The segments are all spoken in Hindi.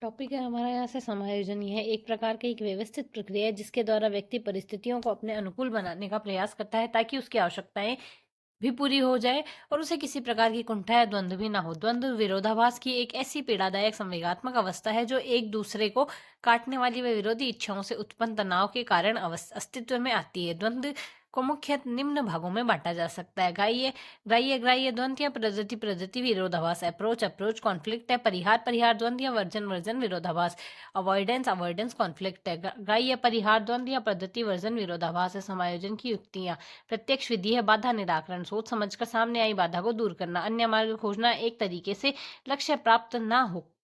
टॉपिक है हमारा यहाँ से समायोजन। यह एक प्रकार की एक व्यवस्थित प्रक्रिया है जिसके द्वारा व्यक्ति परिस्थितियों को अपने अनुकूल बनाने का प्रयास करता है ताकि उसकी आवश्यकताएं भी पूरी हो जाए और उसे किसी प्रकार की कुंठा या द्वंद्व भी ना हो। द्वंद्व विरोधाभास की एक ऐसी पीड़ादायक संवेगात्मक अवस्था है जो एक दूसरे को काटने वाली व विरोधी इच्छाओं से उत्पन्न तनाव के कारण अस्तित्व में आती है। द्वंद्व को मुख्य निम्न भागों में बांटा जा सकता है: ग्राह्य ग्राह्य ग्राह्य द्वंद्व या प्रकृति प्रकृति विरोधाभास, अप्रोच अप्रोच कॉन्फ्लिक्ट है, परिहार परिहार द्वंद्व या वर्जन वर्जन विरोधाभास, अवॉइडेंस अवॉइडेंस कॉन्फ्लिक्ट है। ग्राह्य परिहार द्वंद्व या पद्धति वर्जन विरोधाभास है। समायोजन की युक्तियां: प्रत्यक्ष विधि है बाधा निराकरण, सोच समझकर सामने आई बाधा को दूर करना, अन्य मार्ग खोजना, एक तरीके से लक्ष्य प्राप्त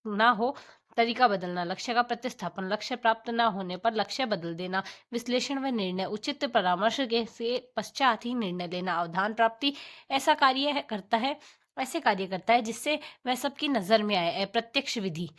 ना हो तरीका बदलना, लक्ष्य का प्रतिस्थापन, लक्ष्य प्राप्त न होने पर लक्ष्य बदल देना, विश्लेषण व निर्णय, उचित परामर्श के से पश्चात ही निर्णय लेना, अवधान प्राप्ति, ऐसे कार्य करता है जिससे वह सबकी नजर में आए। अप्रत्यक्ष विधि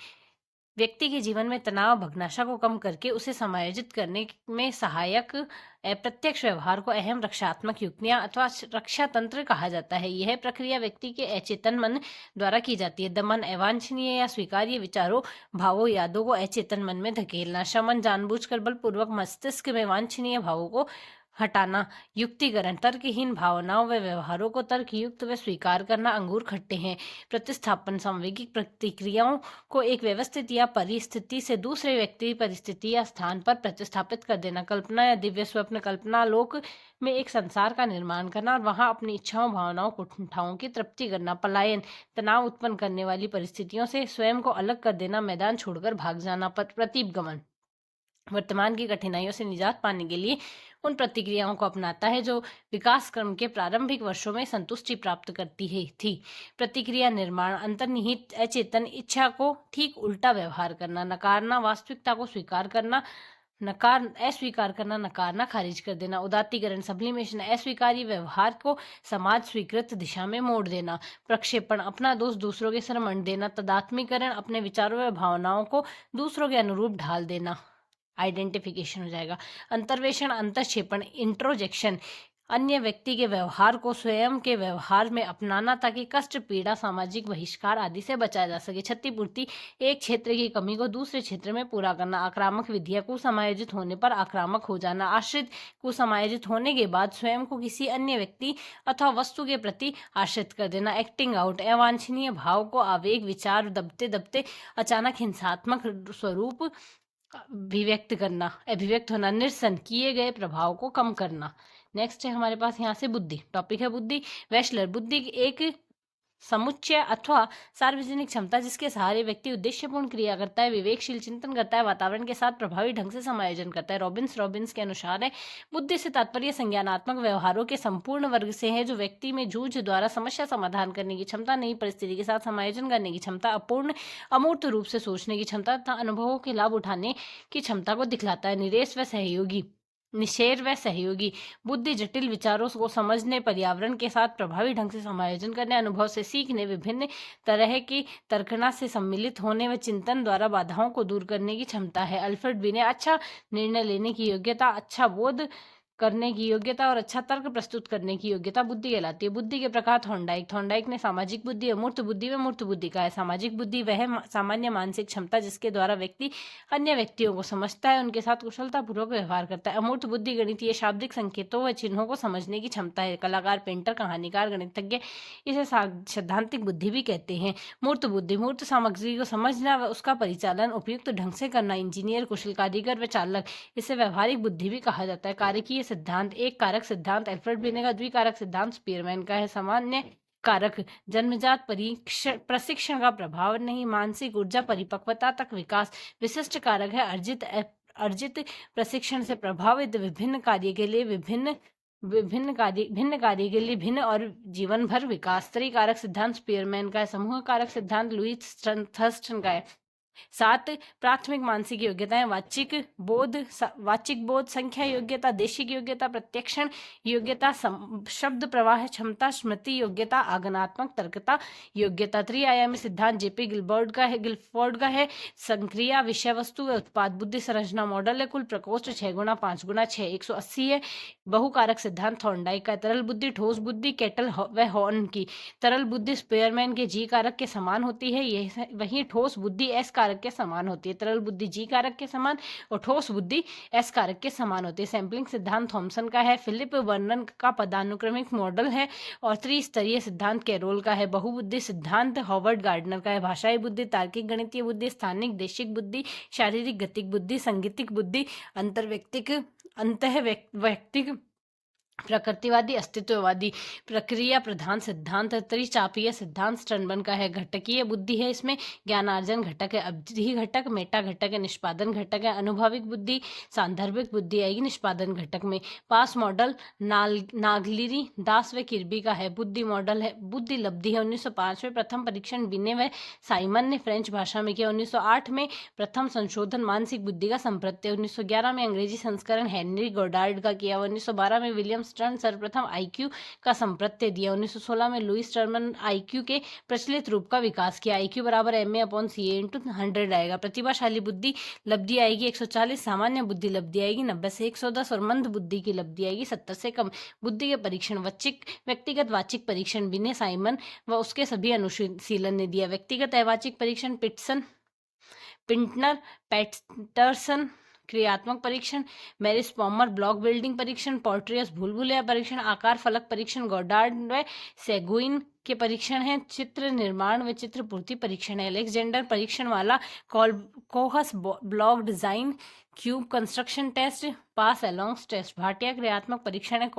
व्यक्ति के जीवन में तनाव भग्नाशा को कम करके उसे समायोजित करने में सहायक अप्रत्यक्ष व्यवहार को अहम रक्षात्मक युक्तियां अथवा रक्षा तंत्र कहा जाता है। यह प्रक्रिया व्यक्ति के अचेतन मन द्वारा की जाती है। दमन अवांछनीय या स्वीकार्य विचारों भावों यादों को अचेतन मन में धकेलना, शमन जानबूझकर बलपूर्वक मस्तिष्क में वांछनीय भावों को हटाना, युक्तिकरण तर्कहीन भावनाओं व व्यवहारों को तर्कयुक्त व स्वीकार करना, अंगूर खट्टे हैं, प्रतिस्थापन सांवेगिक प्रतिक्रियाओं को एक व्यवस्थित या परिस्थिति से दूसरे व्यक्ति परिस्थिति या स्थान पर प्रतिस्थापित कर देना, कल्पना या दिव्य स्वप्न कल्पना लोक में एक संसार का निर्माण करना और वहां अपनी इच्छाओं भावनाओं कुंठाओं की तृप्ति करना, पलायन तनाव उत्पन्न करने वाली परिस्थितियों से स्वयं को अलग कर देना, मैदान छोड़कर भाग जाना, प्रतीपगमन वर्तमान की कठिनाइयों से निजात पाने के लिए उन प्रतिक्रियाओं को अपनाता है जो विकास क्रम के प्रारंभिक वर्षों में संतुष्टि प्राप्त करती है थी। प्रतिक्रिया निर्माण अंतर्निहित अचेतन इच्छा को ठीक उल्टा व्यवहार करना, नकारना वास्तविकता को स्वीकार करना, अस्वीकार करना, नकारना खारिज कर देना, उदात्तीकरण सब्लिमेशन अस्वीकार्य व्यवहार को समाज स्वीकृत दिशा में मोड़ देना, प्रक्षेपण अपना दोष दूसरों के सर मंड देना, तदात्मीकरण अपने विचारों व भावनाओं को दूसरों के अनुरूप ढाल देना, आइडेंटिफिकेशन हो जाएगा, अंतर्वेशन अंतक्षेपण इंट्रोजेक्शन अन्य व्यक्ति के व्यवहार को स्वयं के व्यवहार में अपनाना ताकि कष्ट पीड़ा सामाजिक बहिष्कार आदि से बचाया जा सके, क्षतिपूर्ति एक क्षेत्र की कमी को दूसरे क्षेत्र में पूरा करना, आक्रामक विधियां कुसमायोजित होने पर आक्रामक हो जाना, आश्रित कुसमायोजित होने के बाद स्वयं को किसी अन्य व्यक्ति अथवा वस्तु के प्रति आश्रित कर देना, एक्टिंग आउट अवांछनीय भाव को आवेग विचार दबते दबते अचानक हिंसात्मक स्वरूप अभिव्यक्त होना, निरसन किए गए प्रभाव को कम करना। नेक्स्ट है हमारे पास यहाँ से बुद्धि। टॉपिक है बुद्धि। वैश्लर बुद्धि एक समुच्चय अथवा सार्वजनिक क्षमता जिसके सहारे व्यक्ति उद्देश्यपूर्ण क्रिया करता है, विवेकशील चिंतन करता है, वातावरण के साथ प्रभावी ढंग से समायोजन करता है। रॉबिन्स के अनुसार है बुद्धि से तात्पर्य संज्ञानात्मक व्यवहारों के संपूर्ण वर्ग से है जो व्यक्ति में जूझ द्वारा समस्या समाधान करने की क्षमता, नई परिस्थिति के साथ समायोजन करने की क्षमता, अपूर्ण अमूर्त रूप से सोचने की क्षमता तथा अनुभवों के लाभ उठाने की क्षमता को दिखलाता है। निषेर व सहयोगी बुद्धि जटिल विचारों को समझने, पर्यावरण के साथ प्रभावी ढंग से समायोजन करने, अनुभव से सीखने, विभिन्न तरह की तर्कना से सम्मिलित होने व चिंतन द्वारा बाधाओं को दूर करने की क्षमता है। अल्फ्रेड बिने अच्छा निर्णय लेने की योग्यता, अच्छा बोध करने की योग्यता और अच्छा तर्क प्रस्तुत करने की योग्यता बुद्धि कहलाती है। बुद्धि के प्रकार थॉर्नडाइक ने सामाजिक बुद्धि, अमूर्त बुद्धि व मूर्त बुद्धि का है। सामाजिक बुद्धि वह सामान्य मानसिक क्षमता जिसके द्वारा व्यक्ति अन्य व्यक्तियों को समझता है, उनके साथ कुशलतापूर्वक व्यवहार करता है। अमूर्त बुद्धि गणितीय शाब्दिक संकेतों व चिन्हों को समझने की क्षमता है। कलाकार, पेंटर, कहानीकार, गणितज्ञ इसे सैद्धांतिक बुद्धि भी कहते हैं। मूर्त बुद्धि मूर्त सामग्री को समझना व उसका परिचालन उपयुक्त ढंग से करना। इंजीनियर, कुशल कारीगर व चालक इसे व्यवहारिक बुद्धि भी कहा जाता है। कार्यकीय सिद्धांत एक कारक सिद्धांत अल्फ्रेड बिने का, द्विकारक सिद्धांत स्पीयरमैन का है। सामान्य कारक जन्मजात प्रशिक्षण का प्रभाव नहीं, मानसिक ऊर्जा परिपक्वता तक विकास। विशिष्ट कारक है अर्जित प्रशिक्षण से प्रभावित विभिन्न कार्य के लिए भिन्न कार्य के लिए भिन्न और जीवन भर विकास। त्रिकारक सिद्धांत स्पीयरमैन का है। समूह कारक सिद्धांत लुईस थर्स्टन का है। 7 प्राथमिक मानसिक योग्यताएं वाचिक बोध, संख्या योग्यता, देशिक योग्यता, प्रत्यक्षण योग्यता, शब्द प्रवाह क्षमता, स्मृति योग्यता, आगमनात्मक तर्कता योग्यता। त्रिआयामी सिद्धांत जेपी गिलफोर्ड का है। संक्रिया विषय वस्तु व उत्पाद बुद्धि संरचना मॉडल है। कुल प्रकोष्ठ 6 गुना 5 गुना 6 180 है। बहुकारक सिद्धांत थॉर्नडाइक का। तरल बुद्धि ठोस बुद्धि केटल व हॉर्न की। तरल बुद्धि स्पीयरमैन के जी कारक के समान होती है, यह वही ठोस बुद्धि एस कारक कारक के समान होती है। तरल बुद्धि G कारक के समान और ठोस बुद्धि S कारक के समान होती है। सैंपलिंग सिद्धांत थॉमसन का है। फिलिप वर्नन का पदानुक्रमिक मॉडल है और त्रिस्तरीय सिद्धांत कैरोल का है। बहुबुद्धि सिद्धांत हॉवर्ड गार्डनर का है। भाषाई बुद्धि, तार्किक गणितीय बुद्धि, स्थानिक देशिक बुद्धि, शारीरिक गतिक बुद्धि, संगीतिक बुद्धि, अंतःवैयक्तिक, प्रकृतिवादी, अस्तित्ववादी, प्रक्रिया प्रधान सिद्धांत, त्रिचापीय सिद्धांत स्टर्नबर्न का है। घटकीय बुद्धि है, इसमें ज्ञानार्जन घटक है, अवधि घटक, मेटा घटक है, निष्पादन घटक है। अनुभविक बुद्धि, सांदर्भिक बुद्धि आएगी निष्पादन घटक में। पास मॉडल नागलिरी, दास व किर्बी का है। बुद्धि मॉडल है, बुद्धि लब्धि है। 1905 में प्रथम परीक्षण विने व साइमन ने फ्रेंच भाषा में किया। 1908 में प्रथम संशोधन मानसिक बुद्धि का संप्रत्यय। 1911 में अंग्रेजी संस्करण हेनरी गोडार्ड का किया। 1912 में विलियम स्टर्न सर्वप्रथम आईक्यू का संप्रत्यय दिया। 1916 में लुईस टर्मन आईक्यू के प्रचलित रूप का विकास किया। आईक्यू बराबर MA/CA × 100 आएगा। प्रतिभाशाली बुद्धि लब्धि आएगी 140, सामान्य बुद्धि लब्धि आएगी 90 से 110 और मंद बुद्धि की लब्धि आएगी 70 से कम। बुद्धि के परीक्षण व्यक्तिगत वाचिक परीक्षण विने, साइमन व उसके सभी अनुशीलन ने दिया। व्यक्तिगत अवाचिक परीक्षण पिंटनर, पैटरसन। क्रियात्मक परीक्षण मैरिस पॉमर, ब्लॉक बिल्डिंग परीक्षण पोर्ट्रियस, भूलभुलैया परीक्षण, आकार फलक परीक्षण गोडार्ड व सेगुइन के परीक्षण है। चित्र निर्माण व चित्र पूर्ति परीक्षण है। अलेक्जेंडर परीक्षण वाला, Kohs block design, cube construction test, pass alongs test. Bhatia क्रियात्मक परीक्षण है।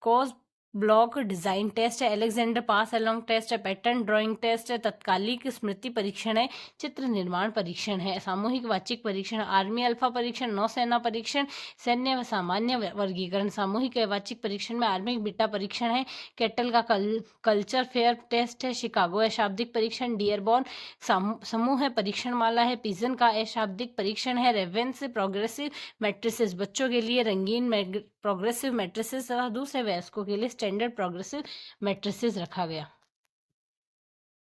कोस ब्लॉक डिजाइन टेस्ट है। अलेक्जेंडर पास अलोंग टेस्ट है। पैटर्न ड्राइंग टेस्ट है। तत्कालिक स्मृति परीक्षण है। चित्र निर्माण परीक्षण है। सामूहिक वाचिक परीक्षण, आर्मी अल्फा परीक्षण, नौसेना परीक्षण, सैन्य व सामान्य वर्गीकरण। सामूहिक वाचिक परीक्षण में आर्मी बीटा परीक्षण है। केटल का कल्चर फेयर टेस्ट है। शिकागो अशाब्दिक परीक्षण, डियरबॉर्न समूह परीक्षण माला है। पिजन का अशाब्दिक परीक्षण है। रेवेंस प्रोग्रेसिव मैट्रिसेस, बच्चों के लिए रंगीन प्रोग्रेसिव मैट्रिसेस तथा दूसरे वयस्कों के लिए स्टैंडर्ड प्रोग्रेसिव मैट्रिसेस रखा गया।